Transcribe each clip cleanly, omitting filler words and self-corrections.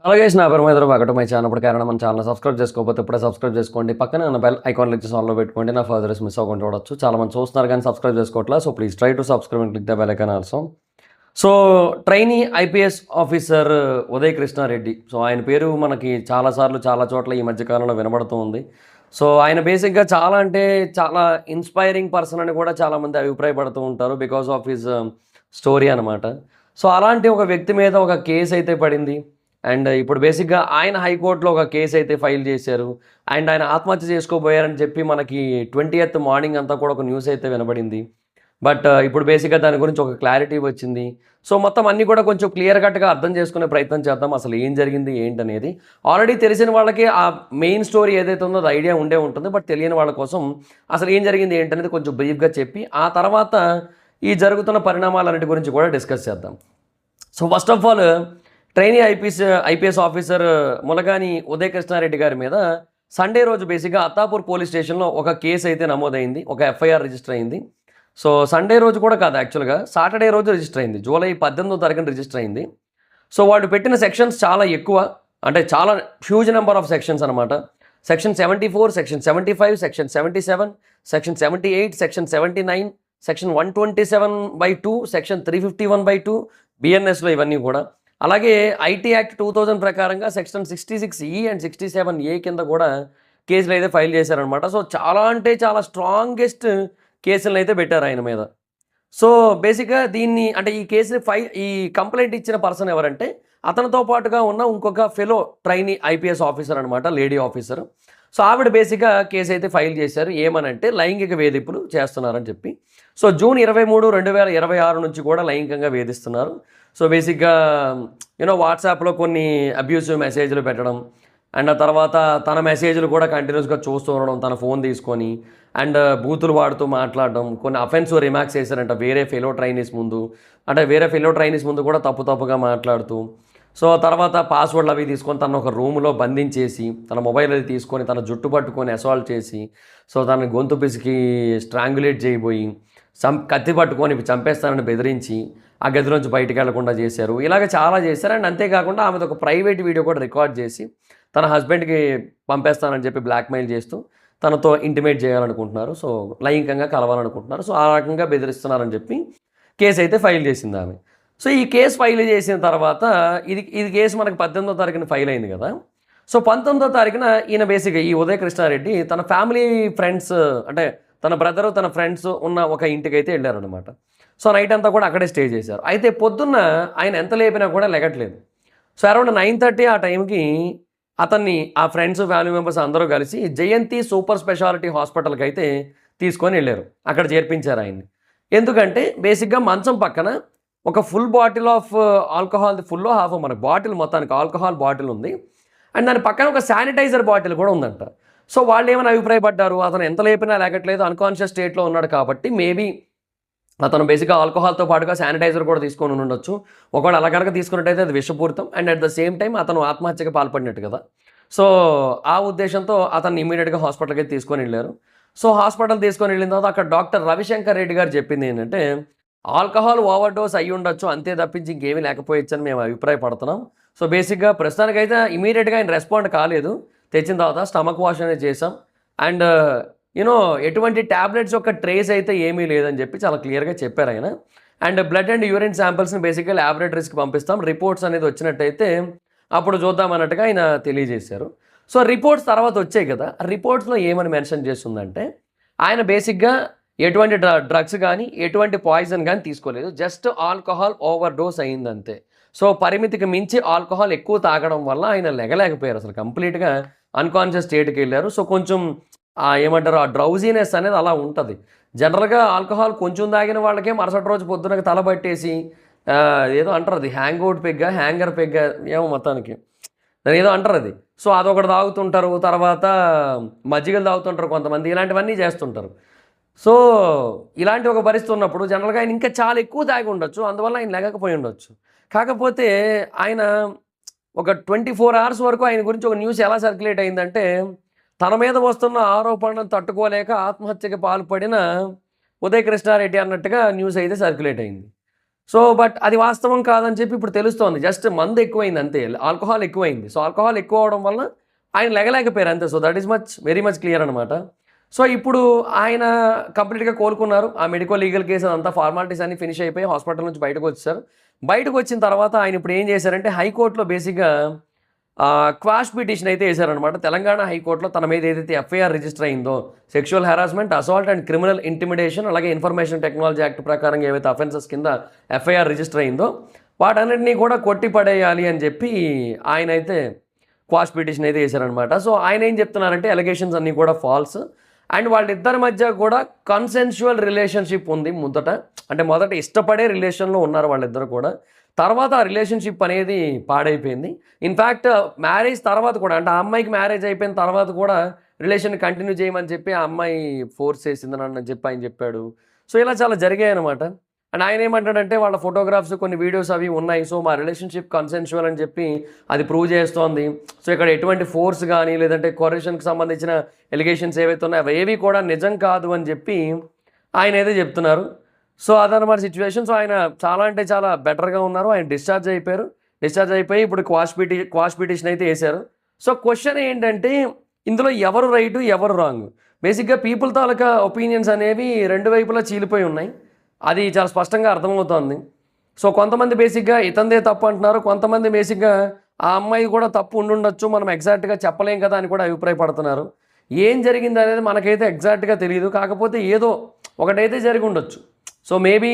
Hello guys, నా పేరు మైదర్ welcome to my channel. కారణం మన ఛానల్ సబ్స్క్రైబ్ చేసుకోకపోతే ఇప్పుడే సబ్స్క్రైబ్ చేసుకోండి. పక్కనే ఉన్న బెల్ ఐకాన్ క్లిక్ చేసి ఆన్లో పెట్టుకోండి. నా ఫర్దర్స్ మిస్ అవ్వకుండా చూడొచ్చు. చాలా మంది చూస్తున్నారు కానీ సబ్స్క్రైబ్ చేసుకోవట్లా. So please try to subscribe and click the bell icon also. So trainee IPS officer Uday Krishna Reddy. So ఆయన పేరు మనకి చాలాసార్లు చాలా చోట్ల ఈ మధ్యకాలంలో వినబడుతూ ఉంది. సో ఆయన బేసిక్గా చాలా అంటే చాలా ఇన్స్పైరింగ్ పర్సన్ అని కూడా చాలామంది అభిప్రాయపడుతూ ఉంటారు బికాస్ ఆఫ్ హిజ్ స్టోరీ అనమాట. సో అలాంటి ఒక వ్యక్తి మీద ఒక కేసు అయితే పడింది. అండ్ ఇప్పుడు బేసిక్గా ఆయన హైకోర్టులో ఒక కేసు అయితే ఫైల్ చేశారు. అండ్ ఆయన ఆత్మహత్య చేసుకోబోయారని చెప్పి మనకి 20th మార్నింగ్ అంతా కూడా ఒక న్యూస్ అయితే వినబడింది. బట్ ఇప్పుడు బేసిక్గా దాని గురించి ఒక క్లారిటీ వచ్చింది. సో మొత్తం అన్నీ కూడా కొంచెం క్లియర్ కట్గా అర్థం చేసుకునే ప్రయత్నం చేద్దాం. అసలు ఏం జరిగింది ఏంటనేది ఆల్రెడీ తెలిసిన వాళ్ళకి ఆ మెయిన్ స్టోరీ ఏదైతే ఉందో అది ఐడియా ఉండే ఉంటుంది. బట్ తెలియని వాళ్ళ కోసం అసలు ఏం జరిగింది ఏంటనేది కొంచెం బ్రీఫ్గా చెప్పి ఆ తర్వాత ఈ జరుగుతున్న పరిణామాలన్నిటి గురించి కూడా డిస్కస్ చేద్దాం. So first of all trainee IPS officer Mulagani Uday Krishna Reddy గారి మీద సండే రోజు బేసిక్గా అత్తాపూర్ పోలీస్ స్టేషన్లో ఒక కేసు అయితే నమోదైంది, ఒక ఎఫ్ఐఆర్ రిజిస్టర్ అయింది. సో సండే రోజు కూడా కాదు, యాక్చువల్గా సాటర్డే రోజు రిజిస్టర్ అయింది. జూలై 18వ తారీఖున రిజిస్టర్ అయింది. సో వాళ్ళు పెట్టిన సెక్షన్స్ చాలా ఎక్కువ, అంటే చాలా హ్యూజ్ నెంబర్ ఆఫ్ సెక్షన్స్ అనమాట. Section 74, section 75, section 77, section 78, section 79, section 127/2, section 351/2 బిఎన్ఎస్లో ఇవన్నీ కూడా. అలాగే ఐటీ యాక్ట్ 2000 ప్రకారంగా సెక్షన్ 66E అండ్ 67A కింద కూడా కేసులు అయితే ఫైల్ చేశారనమాట. సో చాలా అంటే చాలా స్ట్రాంగెస్ట్ కేసులను అయితే పెట్టారు ఆయన మీద. సో బేసిక్గా దీన్ని అంటే ఈ కేసుని ఈ కంప్లైంట్ ఇచ్చిన పర్సన్ ఎవరంటే అతనితో పాటుగా ఉన్న ఇంకొక ఫెలో ట్రైనీ ఐపీఎస్ ఆఫీసర్ అనమాట, లేడీ ఆఫీసర్. సో ఆవిడ బేసిక్గా కేసు అయితే ఫైల్ చేశారు. ఏమనంటే లైంగిక వేధింపులు చేస్తున్నారని చెప్పి. సో జూన్ 23, 2026 నుంచి కూడా లైంగికంగా వేధిస్తున్నారు. సో బేసిక్గా వాట్సాప్లో కొన్ని అబ్యూసివ్ మెసేజ్లు పెట్టడం, అండ్ ఆ తర్వాత తన మెసేజ్లు కూడా కంటిన్యూస్గా చూస్తూ ఉండడం, తన ఫోన్ తీసుకొని అండ్ బూతులు వాడుతూ మాట్లాడడం, కొన్ని అఫెన్సివ్ రిమార్క్స్ చేశారంట వేరే ఫెలో ట్రైనీస్ ముందు కూడా తప్పుగా మాట్లాడుతూ. సో తర్వాత పాస్వర్డ్లు అవి తీసుకొని తను ఒక రూమ్లో బంధించేసి తన మొబైల్ అది తీసుకొని తన జుట్టు పట్టుకొని అసాల్ట్ చేసి, సో తన గొంతు పిసికి స్ట్రాంగులేట్ చేయబోయి కత్తి పట్టుకొని చంపేస్తానని బెదిరించి ఆ గదిలోంచి బయటికి వెళ్లకుండా చేశారు. ఇలాగ చాలా చేశారు. అండ్ అంతేకాకుండా ఆమెది ఒక ప్రైవేట్ వీడియో కూడా రికార్డ్ చేసి తన హస్బెండ్కి పంపేస్తానని చెప్పి బ్లాక్మెయిల్ చేస్తూ తనతో ఇంటిమేట్ చేయాలనుకుంటున్నారు. సో లైంగికంగా కలవాలనుకుంటున్నారు. సో ఆ రకంగా బెదిరిస్తున్నారని చెప్పి కేసు అయితే ఫైల్ చేసింది ఆమె. సో ఈ కేసు ఫైల్ చేసిన తర్వాత ఇది కేసు మనకు 18వ తారీఖున ఫైల్ అయింది కదా. సో 19వ తారీఖున ఈయన బేసిక్గా ఈ ఉదయ్ కృష్ణారెడ్డి తన ఫ్యామిలీ ఫ్రెండ్స్, అంటే తన బ్రదరు తన ఫ్రెండ్స్ ఉన్న ఒక ఇంటికి అయితే వెళ్ళారనమాట. సో నైట్ అంతా కూడా అక్కడే స్టే చేశారు. అయితే పొద్దున్న ఆయన ఎంత లేపినా కూడా లెగట్లేదు. సో అరౌండ్ 9:30 ఆ టైంకి అతన్ని ఆ ఫ్రెండ్స్ ఫ్యామిలీ మెంబర్స్ అందరూ కలిసి జయంతి సూపర్ స్పెషాలిటీ హాస్పిటల్కి అయితే తీసుకొని వెళ్ళారు. అక్కడ చేర్పించారు ఆయన్ని. ఎందుకంటే బేసిక్గా మంచం పక్కన ఒక ఫుల్ బాటిల్ ఆఫ్ ఆల్కహాల్, ఫుల్లో హాఫ్ మన బాటిల్ మొత్తానికి ఆల్కహాల్ బాటిల్ ఉంది. అండ్ దాని పక్కన ఒక శానిటైజర్ బాటిల్ కూడా ఉందంట. సో వాళ్ళు ఏమైనా అభిప్రాయపడ్డారు, అతను ఎంత లేపినా లేకట్లేదు, అన్కాన్షియస్ స్టేట్లో ఉన్నాడు కాబట్టి మేబీ అతను బేసిక్గా ఆల్కహాల్తో పాటుగా శానిటైజర్ కూడా తీసుకొని ఉండొచ్చు. ఒకవేళ అలా కనుక తీసుకున్నట్టయితే అది విషపూరితం and at the same time అతను ఆత్మహత్యకి పాల్పడినట్టు కదా. సో ఆ ఉద్దేశంతో అతన్ని ఇమీడియట్గా హాస్పిటల్కి తీసుకొని వెళ్ళారు. సో హాస్పిటల్ తీసుకొని వెళ్ళిన తర్వాత అక్కడ డాక్టర్ రవిశంకర్ రెడ్డి గారు చెప్పింది ఏంటంటే ఆల్కహాల్ ఓవర్ డోస్ అయ్యి ఉండొచ్చు, అంతే తప్పించి ఇంకేమీ లేకపోయచ్చు అని మేము అభిప్రాయపడుతున్నాం. సో బేసిక్గా ప్రస్తుతానికైతే ఇమీడియట్గా ఆయన రెస్పాండ్ కాలేదు. తెచ్చిన తర్వాత స్టమక్ వాష్ అనేది చేసాం. అండ్ ఎటువంటి ట్యాబ్లెట్స్ యొక్క ట్రేస్ అయితే ఏమీ లేదని చెప్పి చాలా క్లియర్గా చెప్పారు ఆయన. అండ్ బ్లడ్ అండ్ యూరిన్ శాంపిల్స్ని బేసిక్గా ల్యాబొరేటరీస్కి పంపిస్తాం, రిపోర్ట్స్ అనేది వచ్చినట్టయితే అప్పుడు చూద్దాం అన్నట్టుగా ఆయన తెలియజేశారు. సో రిపోర్ట్స్ తర్వాత వచ్చాయి కదా, రిపోర్ట్స్లో ఏమని మెన్షన్ చేస్తుందంటే ఆయన బేసిక్గా ఎటువంటి డ్రగ్స్ కానీ ఎటువంటి పాయిజన్ కానీ తీసుకోలేదు, జస్ట్ ఆల్కహాల్ ఓవర్ డోస్ అయిందంతే. సో పరిమితికి మించి ఆల్కహాల్ ఎక్కువ తాగడం వల్ల ఆయన లెగలేకపోయారు, అసలు కంప్లీట్గా అన్కాన్షియస్ స్టేట్కి వెళ్ళారు. సో కొంచెం ఏమంటారు ఆ డ్రౌజీనెస్ అనేది అలా ఉంటుంది. జనరల్గా ఆల్కహాల్ కొంచెం తాగిన వాళ్ళకే మరుసటి రోజు పొద్దునకి తలబట్టేసి ఏదో అంటారు, అది హ్యాంగర్ పెగ్గ ఏమో మొత్తానికి దాని ఏదో అంటారు అది. సో అదొకటి తాగుతుంటారు, తర్వాత మజ్జిగలు తాగుతుంటారు కొంతమంది, ఇలాంటివన్నీ చేస్తుంటారు. సో ఇలాంటి ఒక పరిస్థితి ఉన్నప్పుడు జనరల్గా ఆయన ఇంకా చాలా ఎక్కువ తాగి ఉండొచ్చు, అందువల్ల ఆయన లేకపోయి ఉండొచ్చు. కాకపోతే ఆయన ఒక 24 hours వరకు ఆయన గురించి ఒక న్యూస్ ఎలా సర్క్యులేట్ అయిందంటే తన మీద వస్తున్న ఆరోపణలను తట్టుకోలేక ఆత్మహత్యకి పాల్పడిన ఉదయ్ కృష్ణారెడ్డి అన్నట్టుగా న్యూస్ అయితే సర్క్యులేట్ అయింది. సో బట్ అది వాస్తవం కాదని చెప్పి ఇప్పుడు తెలుస్తోంది. జస్ట్ మందు ఎక్కువైంది అంతే. ఆల్కహాల్ ఎక్కువైంది. సో ఆల్కహాల్ ఎక్కువ అవ్వడం వల్ల ఆయన లెగలేకపోయారు అంతే. So that is very much clear అనమాట. సో ఇప్పుడు ఆయన కంప్లీట్‌గా కోలుకున్నారు. ఆ మెడికల్ లీగల్ కేస్ అదంతా ఫార్మాలిటీస్ అన్నీ ఫినిష్ అయిపోయి హాస్పిటల్ నుంచి బయటకు వచ్చేసారు. బయటకు వచ్చిన తర్వాత ఆయన ఇప్పుడు ఏం చేశారంటే హైకోర్ట్‌లో బేసిక్‌గా క్వాష్ పిటిషన్ అయితే ఏశారనమాట. తెలంగాణ హైకోర్ట్‌లో తన మీద ఏదైతే ఎఫ్ఐఆర్ రిజిస్టర్ అయిందో sexual harassment, assault and criminal intimidation అలాగే ఇన్ఫర్మేషన్ టెక్నాలజీ యాక్ట్ ప్రకారం ఏవైతే అఫెన్సెస్ కింద ఎఫ్ఐఆర్ రిజిస్టర్ అయిందో వాటన్నిటిని కూడా కొట్టి పడేయాలి అని చెప్పి ఆయన అయితే క్వాష్ పిటిషన్ అయితే వేశారనమాట. సో ఆయన ఏం చెప్తున్నారంటే ఎలిగేషన్స్ అన్నీ కూడా ఫాల్స్ అండ్ వాళ్ళిద్దరి మధ్య కూడా కన్సెన్షువల్ రిలేషన్షిప్ ఉంది మొదట ఇష్టపడే రిలేషన్లో ఉన్నారు వాళ్ళిద్దరు కూడా. తర్వాత ఆ రిలేషన్షిప్ అనేది పాడైపోయింది. ఇన్ఫ్యాక్ట్ మ్యారేజ్ తర్వాత కూడా అంటే ఆ అమ్మాయికి మ్యారేజ్ అయిపోయిన తర్వాత కూడా రిలేషన్ కంటిన్యూ చేయమని చెప్పి ఆ అమ్మాయి ఫోర్స్ చేసిందని అని చెప్పి ఆయన చెప్పాడు. సో ఇలా చాలా జరిగాయి అనమాట. అండ్ ఆయన ఏమంటాడంటే వాళ్ళ ఫోటోగ్రాఫ్స్ కొన్ని వీడియోస్ అవి ఉన్నాయి. సో మా రిలేషన్షిప్ కన్సెన్షువల్ అని చెప్పి అది ప్రూవ్ చేస్తోంది. సో ఇక్కడ ఎటువంటి ఫోర్స్ కానీ లేదంటే కొరేషన్కి సంబంధించిన ఎలిగేషన్స్ ఏవైతే ఉన్నాయో అవి ఏవి కూడా నిజం కాదు అని చెప్పి ఆయన అయితే చెప్తున్నారు. సో అదనమాట సిచ్యువేషన్. సో ఆయన చాలా అంటే చాలా బెటర్గా ఉన్నారు. ఆయన డిశ్చార్జ్ అయిపోయారు. డిశ్చార్జ్ అయిపోయి ఇప్పుడు క్వాష్ పిటిషన్ అయితే వేశారు. సో క్వశ్చన్ ఏంటంటే ఇందులో ఎవరు రైటు ఎవరు రాంగ్? బేసిక్గా పీపుల్ తాలూకా ఒపీనియన్స్ అనేవి రెండు వైపులా చీలిపోయి ఉన్నాయి. అది చాలా స్పష్టంగా అర్థమవుతోంది. సో కొంతమంది బేసిక్గా ఇతందే తప్పు అంటున్నారు. కొంతమంది బేసిక్గా ఆ అమ్మాయి కూడా తప్పు ఉండుండొచ్చు, మనం ఎగ్జాక్ట్గా చెప్పలేం కదా అని కూడా అభిప్రాయపడుతున్నారు. ఏం జరిగింది అనేది మనకైతే ఎగ్జాక్ట్గా తెలియదు. కాకపోతే ఏదో ఒకటైతే జరిగి ఉండొచ్చు. సో మేబీ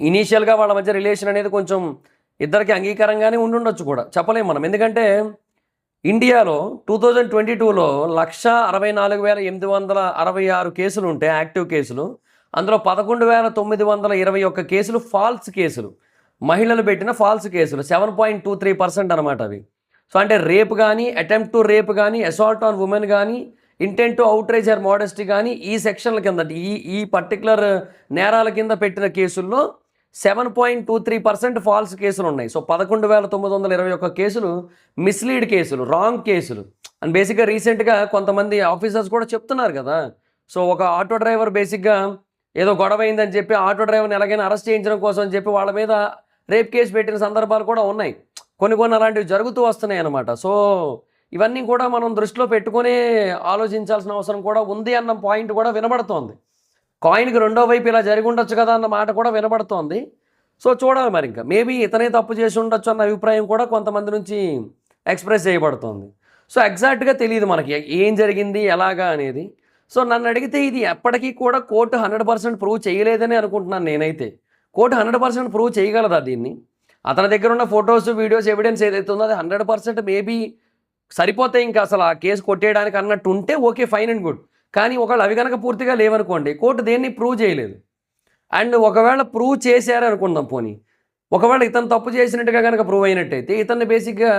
ఇనీషియల్గా వాళ్ళ మధ్య రిలేషన్ అనేది కొంచెం ఇద్దరికి అంగీకారంగానే ఉండుండొచ్చు కూడా, చెప్పలేం మనం. ఎందుకంటే ఇండియాలో 2022లో 164,866 కేసులు ఉంటే యాక్టివ్ కేసులు, అందులో 11,921 కేసులు ఫాల్స్ కేసులు, మహిళలు పెట్టిన ఫాల్స్ కేసులు 7.23% అనమాట అవి. సో అంటే రేప్ కానీ, అటెంప్ట్ టు రేప్ కానీ, అసాల్ట్ ఆన్ ఉమెన్ కానీ, intent to outrage her modesty కానీ ఈ సెక్షన్ల కింద ఈ పర్టికులర్ నేరాల కింద పెట్టిన కేసుల్లో 7.23% ఫాల్స్ కేసులు ఉన్నాయి. సో 11,921 కేసులు మిస్లీడ్ కేసులు, రాంగ్ కేసులు. అండ్ బేసిక్గా రీసెంట్గా కొంతమంది ఆఫీసర్స్ కూడా చెప్తున్నారు కదా. సో ఒక ఆటో డ్రైవర్ బేసిక్గా ఏదో గొడవ అయిందని చెప్పి ఆటో డ్రైవర్ని ఎలాగైనా అరెస్ట్ చేయించడం కోసం అని చెప్పి వాళ్ళ మీద రేప్ కేసు పెట్టిన సందర్భాలు కూడా ఉన్నాయి. కొన్ని అలాంటివి జరుగుతూ వస్తున్నాయి అన్నమాట. సో ఇవన్నీ కూడా మనం దృష్టిలో పెట్టుకునే ఆలోచించాల్సిన అవసరం కూడా ఉంది అన్న పాయింట్ కూడా వినబడుతోంది. కాయిన్కి రెండో వైపు ఇలా జరిగి ఉండొచ్చు కదా అన్న మాట కూడా వినబడుతోంది. సో చూడాలి మరి, ఇంకా మేబీ ఇతనే తప్పు చేసి ఉండొచ్చు అన్న అభిప్రాయం కూడా కొంతమంది నుంచి ఎక్స్ప్రెస్ చేయబడుతోంది. సో ఎగ్జాక్ట్గా తెలియదు మనకి ఏం జరిగింది ఎలాగా అనేది. సో నన్ను అడిగితే ఇది ఎప్పటికీ కూడా కోర్టు 100% ప్రూవ్ చేయలేదని అనుకుంటున్నాను నేనైతే. కోర్టు 100% ప్రూవ్ చేయగలదా దీన్ని? అతని దగ్గర ఉన్న ఫొటోస్, వీడియోస్, ఎవిడెన్స్ ఏదైతే ఉందో అది 100% మేబీ సరిపోతే ఇంకా అసలు ఆ కేసు కొట్టేయడానికి అన్నట్టు ఉంటే ఓకే, ఫైన్ అండ్ గుడ్. కానీ ఒకవేళ అవి కనుక పూర్తిగా లేవనుకోండి, కోర్టు దేన్ని ప్రూవ్ చేయలేదు. అండ్ ఒకవేళ ప్రూవ్ చేశారు అనుకుందాం, పోనీ ఒకవేళ ఇతను తప్పు చేసినట్టుగా కనుక ప్రూవ్ అయినట్టయితే ఇతన్ని బేసిక్గా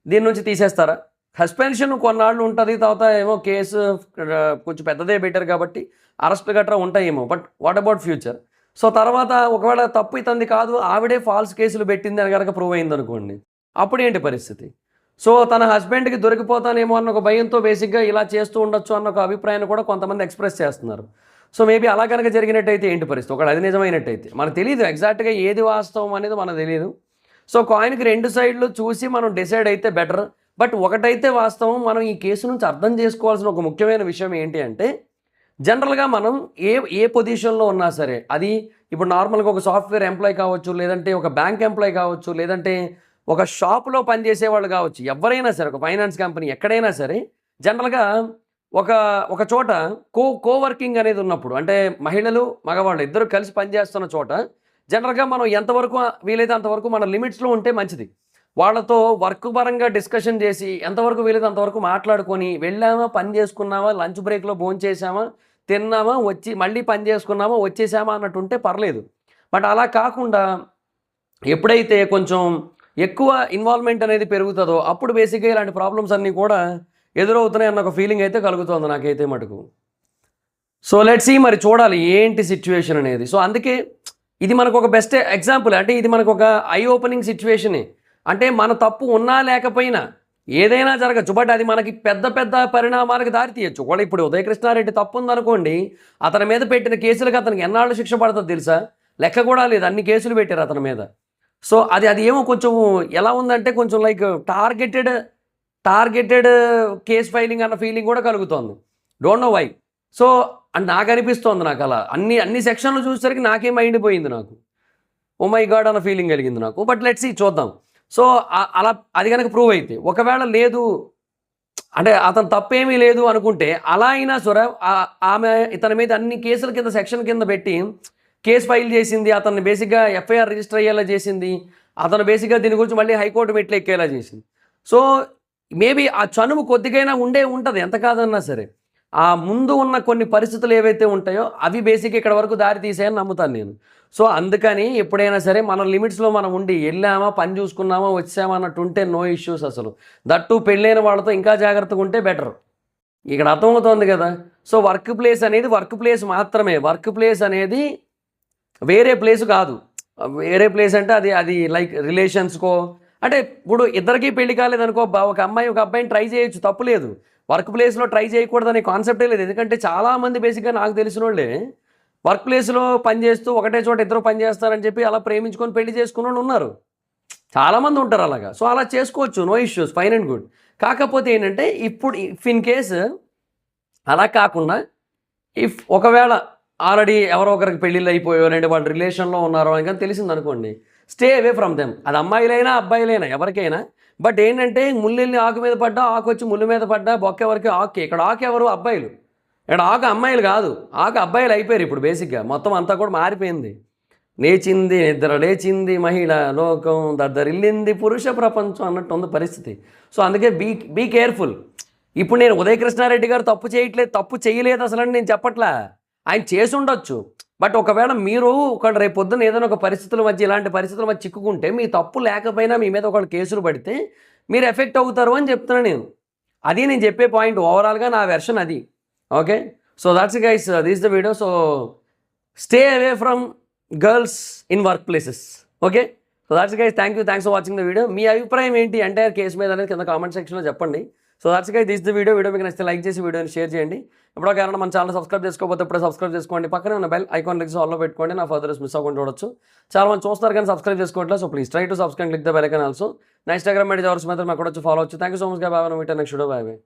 దీని నుంచి తీసేస్తారా? సస్పెన్షన్ కొన్నాళ్ళు ఉంటుంది, తర్వాత ఏమో కేసు కొంచెం పెద్దదే బెటర్ కాబట్టి అరెస్టులు గట్రా ఉంటాయేమో. But what about future? So తర్వాత ఒకవేళ తప్పు ఇతంది కాదు, ఆవిడే ఫాల్స్ కేసులు పెట్టింది అని కనుక ప్రూవ్ అయింది అనుకోండి, అప్పుడు ఏంటి పరిస్థితి? సో తన హస్బెండ్కి దొరికిపోతానేమో అన్న ఒక భయంతో బేసిక్గా ఇలా చేస్తూ ఉండొచ్చు అన్న ఒక అభిప్రాయాన్ని కూడా కొంతమంది ఎక్స్ప్రెస్ చేస్తున్నారు. సో మేబీ అలా కనుక జరిగినట్టయితే ఏంటి పరిస్థితి? ఒకవేళ అది నిజమైనట్టయితే మనకు తెలియదు ఎగ్జాక్ట్గా ఏది వాస్తవం అనేది మనకు తెలియదు. సో కాయిన్కి రెండు సైడ్లు చూసి మనం డిసైడ్ అయితే బెటర్. బట్ ఒకటైతే వాస్తవం, మనం ఈ కేసు నుంచి అర్థం చేసుకోవాల్సిన ఒక ముఖ్యమైన విషయం ఏంటి అంటే, జనరల్గా మనం ఏ పొజిషన్లో ఉన్నా సరే, అది ఇప్పుడు నార్మల్గా ఒక సాఫ్ట్వేర్ ఎంప్లాయ్ కావచ్చు, లేదంటే ఒక బ్యాంక్ ఎంప్లాయ్ కావచ్చు, లేదంటే ఒక షాపులో పనిచేసే వాళ్ళు కావచ్చు, ఎవరైనా సరే, ఒక ఫైనాన్స్ కంపెనీ ఎక్కడైనా సరే, జనరల్గా ఒక చోట కోవర్కింగ్ అనేది ఉన్నప్పుడు, అంటే మహిళలు మగవాళ్ళు ఇద్దరు కలిసి పనిచేస్తున్న చోట జనరల్గా మనం ఎంతవరకు వీలైతే అంతవరకు మన లిమిట్స్లో ఉంటే మంచిది. వాళ్ళతో వర్క్ పరంగా డిస్కషన్ చేసి ఎంతవరకు వీలైతే అంతవరకు మాట్లాడుకొని, వెళ్ళామా, పని చేసుకున్నామా, లంచ్ బ్రేక్లో భోజనం చేసామా, తిన్నామా, వచ్చి మళ్ళీ పని చేసుకున్నామా, వచ్చేసామా అన్నట్టు ఉంటే పర్లేదు. బట్ అలా కాకుండా ఎప్పుడైతే కొంచెం ఎక్కువ ఇన్వాల్వ్మెంట్ అనేది పెరుగుతుందో అప్పుడు బేసిక్గా ఇలాంటి ప్రాబ్లమ్స్ అన్నీ కూడా ఎదురవుతున్నాయి అన్న ఒక ఫీలింగ్ అయితే కలుగుతుంది నాకైతే మటుకు. సో లెట్స్ సీ, మరి చూడాలి ఏంటి సిచ్యువేషన్ అనేది. సో అందుకే ఇది మనకు ఒక బెస్ట్ ఎగ్జాంపుల్. అంటే ఇది మనకు ఒక ఐ ఓపెనింగ్ సిచ్యువేషనే. అంటే మన తప్పు ఉన్నా లేకపోయినా ఏదైనా జరగచ్చు, బట్ అది మనకి పెద్ద పెద్ద పరిణామాలకు దారితీయచ్చు. కూడా ఇప్పుడు ఉదయకృష్ణారెడ్డి తప్పు ఉందనుకోండి, అతని మీద పెట్టిన కేసులకు అతనికి ఎన్నాళ్ళు శిక్ష పడుతుంది తెలుసా? లెక్క కూడా లేదు, అన్ని కేసులు పెట్టారు అతని మీద. సో అది ఏమో కొంచెం ఎలా ఉందంటే కొంచెం లైక్ టార్గెటెడ్ కేస్ ఫైలింగ్ అన్న ఫీలింగ్ కూడా కలుగుతోంది. Don't know why. So and నాకు అనిపిస్తోంది, నాకు అలా అన్ని సెక్షన్లు చూసేసరికి నాకే మైండ్ పోయింది, నాకు ఓ మై గాడ్ అన్న ఫీలింగ్ కలిగింది నాకు. బట్ లెట్స్ సీ, చూద్దాం. సో అలా అది కనుక ప్రూవ్ అయితే, ఒకవేళ లేదు అంటే అతను తప్పేమీ లేదు అనుకుంటే, అలా అయినా సరే ఆమె ఇతని మీద అన్ని కేసుల కింద సెక్షన్ కింద పెట్టి కేసు ఫైల్ చేసింది, అతన్ని బేసిక్గా ఎఫ్ఐఆర్ రిజిస్టర్ అయ్యేలా చేసింది, అతను బేసిక్గా దీని గురించి మళ్ళీ హైకోర్టు మెట్లు ఎక్కేలా చేసింది. సో మేబీ ఆ చనువు కొద్దిగైనా ఉంటుంది, ఎంత కాదన్నా సరే. ఆ ముందు ఉన్న కొన్ని పరిస్థితులు ఏవైతే ఉంటాయో అవి బేసిక్గా ఇక్కడ వరకు దారి తీసాయని నమ్ముతాను నేను. సో అందుకని ఎప్పుడైనా సరే మన లిమిట్స్లో మనం ఉండి వెళ్ళామా, పని చూసుకున్నామా, వచ్చామా అన్నట్టు ఉంటే నో ఇష్యూస్ అసలు. దట్టు పెళ్ళైన వాళ్ళతో ఇంకా జాగ్రత్తగా ఉంటే బెటర్. ఇక్కడ అర్థమవుతోంది కదా. సో వర్క్ ప్లేస్ అనేది వర్క్ ప్లేస్ మాత్రమే. వర్క్ ప్లేస్ అనేది వేరే ప్లేస్ కాదు. వేరే ప్లేస్ అంటే అది లైక్ రిలేషన్స్కో, అంటే ఇప్పుడు ఇద్దరికీ పెళ్లి కాలేదనుకో, ఒక అమ్మాయి ఒక అబ్బాయిని ట్రై చేయొచ్చు, తప్పు లేదు. వర్క్ ప్లేస్లో ట్రై చేయకూడదనే కాన్సెప్టే లేదు. ఎందుకంటే చాలామంది బేసిక్గా నాకు తెలిసిన వాళ్ళే వర్క్ ప్లేస్లో పనిచేస్తూ ఒకటే చోట ఇద్దరు పని చేస్తారని చెప్పి అలా ప్రేమించుకొని పెళ్లి చేసుకున్న వాళ్ళు ఉన్నారు, చాలామంది ఉంటారు అలాగా. సో అలా చేసుకోవచ్చు, no issues, fine and good. కాకపోతే ఏంటంటే ఇప్పుడు ఇఫ్ ఇన్ కేసు అలా కాకుండా, ఇఫ్ ఒకవేళ ఆల్రెడీ ఎవరో ఒకరికి పెళ్ళిళ్ళు అయిపోయో లేదంటే వాళ్ళు రిలేషన్లో ఉన్నారో అని కానీ తెలిసింది అనుకోండి, స్టే అవే ఫ్రమ్ దెమ్. అది అమ్మాయిలైనా అబ్బాయిలైనా ఎవరికైనా. బట్ ఏంటంటే ముళ్ళెళ్ళి ఆకు మీద పడ్డా, ఆకు వచ్చి ముళ్ళు మీద పడ్డా, బొక్క ఎవరికి ఆకు. ఇక్కడ ఆకు ఎవరు? అబ్బాయిలు. ఇక్కడ ఆకు అమ్మాయిలు కాదు, ఆకు అబ్బాయిలు అయిపోయారు ఇప్పుడు. బేసిక్గా మొత్తం అంతా కూడా మారిపోయింది. లేచింది నిద్ర, లేచింది మహిళ లోకం, దద్దరిల్లింది పురుష ప్రపంచం అన్నట్టు ఉంది పరిస్థితి. సో అందుకే బీ కేర్ఫుల్. ఇప్పుడు నేను ఉదయ కృష్ణారెడ్డి గారు తప్పు చేయలేదు అసలు అని నేను చెప్పట్లా, ఆయన చేసి ఉండొచ్చు. బట్ ఒకవేళ మీరు ఒకళ్ళు రేపు పొద్దున్న ఏదైనా ఒక పరిస్థితుల మధ్య, ఇలాంటి పరిస్థితుల మధ్య చిక్కుకుంటే, మీ తప్పు లేకపోయినా మీ మీద ఒకళ్ళు కేసులు పడితే మీరు ఎఫెక్ట్ అవుతారు అని చెప్తున్నాను నేను. అది నేను చెప్పే పాయింట్. ఓవరాల్గా నా వెర్షన్ అది. Okay, so that's guys, this the video. So stay away from girls in work places. Okay, so that's guys, thanks for watching the video. మీ అభిప్రాయం ఏంటి ఎంటైర్ కేసు మీద అనేది కింద కామెంట్ సెక్షన్లో చెప్పండి. So that's guys, this the video మీకు నచ్చితే లైక్ చేసి వీడియోని షేర్ చేయండి. ఇప్పుడు కారణం మన ఛానల్ సబ్స్క్రైబ్ చేసుకోకపోతే ఇప్పుడే సబ్స్క్రైబ్ చేసుకోండి. పక్కనే ఉన్న బెల్ ఐకాన్ క్లిక్ ఆల్లో పెట్టుకోండి, నా ఫర్దర్స్ మిస్ అవ్వకుండా చూడొచ్చు. చాలా మంది చూస్తారు కానీ సబ్స్క్రైబ్ చేసుకోవట్లేదు. So please try to subscribe, click the bell icon also. నా ఇన్స్టాగ్రామ్ ఐడి ఎవరు మాత్రం అక్కడ వచ్చి ఫాలో అవచ్చు. Thank you so much. Bye. Next video. Bye.